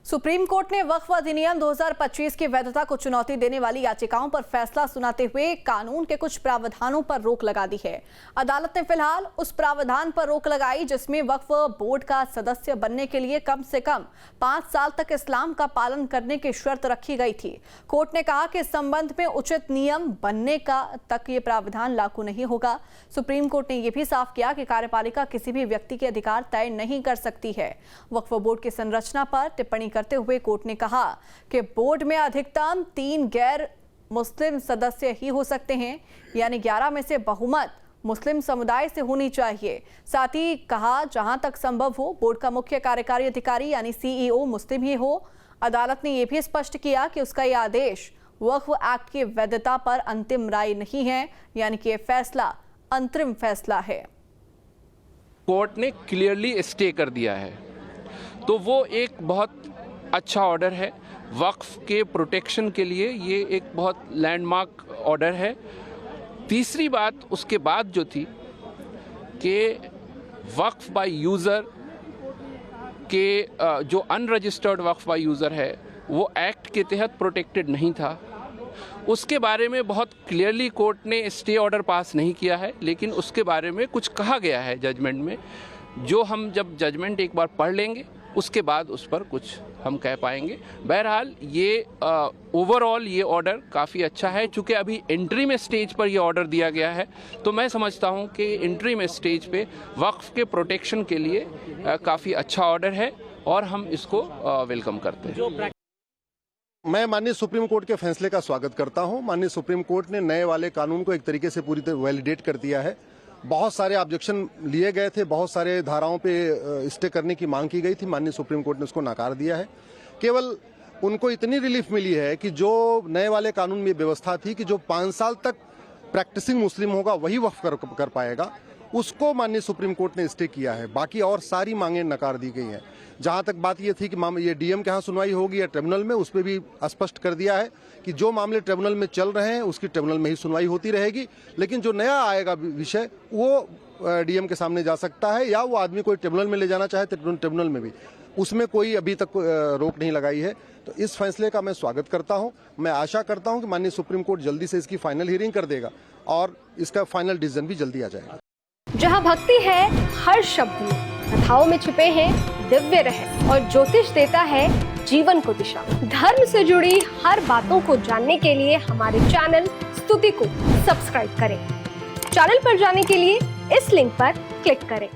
Supreme court ने वक्फ अधिनियम 2025 की वैधता को चुनौती देने वाली याचिकाओं पर फैसला सुनाते हुए कानून के कुछ प्रावधानों पर रोक लगा दी है। अदालत ने फिलहाल उस प्रावधान पर रोक लगाई जिसमें वक्फ बोर्ड का सदस्य बनने के लिए कम से कम 5 साल तक इस्लाम का पालन करने की शर्त रखी गई थी। कोर्ट ने कहा कि इस संबंध में उचित नियम बनने का तक ये प्रावधान लागू नहीं होगा। सुप्रीम कोर्ट ने यह भी साफ किया कि कार्यपालिका किसी भी व्यक्ति के अधिकार तय नहीं कर सकती है। वक्फ बोर्ड की संरचना पर टिप्पणी करते हुए कोर्ट ने कहा कि बोर्ड में अधिकतम 3 गैर मुस्लिम सदस्य ही हो सकते हैं, यानी 11 में से बहुमत मुस्लिम समुदाय से होनी चाहिए। साथ ही कहा जहां तक संभव हो बोर्ड का मुख्य कार्यकारी अधिकारी यानी सीईओ मुस्लिम ही हो। अदालत ने यह भी स्पष्ट किया कि उसका यह आदेश वक्फ एक्ट की वैधता पर अंतिम राय नहीं है, यानी कि यह फैसला अंतरिम फैसला है। कोर्ट ने क्लियरली स्टे कर दिया है, तो वो एक बहुत अच्छा ऑर्डर है। वक्फ के प्रोटेक्शन के लिए ये एक बहुत लैंडमार्क ऑर्डर है। तीसरी बात उसके बाद जो थी कि वक्फ बाय यूज़र के जो अनरजिस्टर्ड वक्फ बाय यूज़र है वो एक्ट के तहत प्रोटेक्टेड नहीं था। उसके बारे में बहुत क्लियरली कोर्ट ने स्टे ऑर्डर पास नहीं किया है, लेकिन उसके बारे में कुछ कहा गया है जजमेंट में, जो हम जब जजमेंट एक बार पढ़ लेंगे उसके बाद उस पर कुछ हम कह पाएंगे। बहरहाल ये ओवरऑल ये ऑर्डर काफ़ी अच्छा है। चूँकि अभी इंटरिम स्टेज पर ये ऑर्डर दिया गया है, तो मैं समझता हूँ कि इंटरिम स्टेज पे वक्फ के प्रोटेक्शन के लिए काफ़ी अच्छा ऑर्डर है और हम इसको वेलकम करते हैं। मैं माननीय सुप्रीम कोर्ट के फैसले का स्वागत करता हूं। माननीय सुप्रीम कोर्ट ने नए वाले कानून को एक तरीके से पूरी तरह वैलिडेट कर दिया है। बहुत सारे ऑब्जेक्शन लिए गए थे, बहुत सारे धाराओं पे स्टे करने की मांग की गई थी, माननीय सुप्रीम कोर्ट ने उसको नकार दिया है। केवल उनको इतनी रिलीफ मिली है कि जो नए वाले कानून में व्यवस्था थी कि जो 5 साल तक प्रैक्टिसिंग मुस्लिम होगा वही वक्फ कर पाएगा, उसको माननीय सुप्रीम कोर्ट ने स्टे किया है। बाकी और सारी मांगें नकार दी गई हैं। जहां तक बात ये थी कि ये डीएम के यहाँ सुनवाई होगी या ट्रिब्यूनल में, उस पर भी स्पष्ट कर दिया है कि जो मामले ट्रिब्यूनल में चल रहे हैं उसकी ट्रिब्यूनल में ही सुनवाई होती रहेगी, लेकिन जो नया आएगा विषय वो डीएम के सामने जा सकता है, या वो आदमी कोई ट्रिब्यूनल में ले जाना चाहे तो ट्रिब्यूनल में भी, उसमें कोई अभी तक रोक नहीं लगाई है। तो इस फैसले का मैं स्वागत करता हूं। मैं आशा करता हूं कि माननीय सुप्रीम कोर्ट जल्दी से इसकी फाइनल हियरिंग कर देगा और इसका फाइनल डिसीजन भी जल्दी आ जाएगा। जहां भक्ति है हर शब्द में, कथाओं में छिपे हैं दिव्य रहस्य और ज्योतिष देता है जीवन को दिशा। धर्म से जुड़ी हर बातों को जानने के लिए हमारे चैनल स्तुति को सब्सक्राइब करें। चैनल पर जाने के लिए इस लिंक पर क्लिक करें।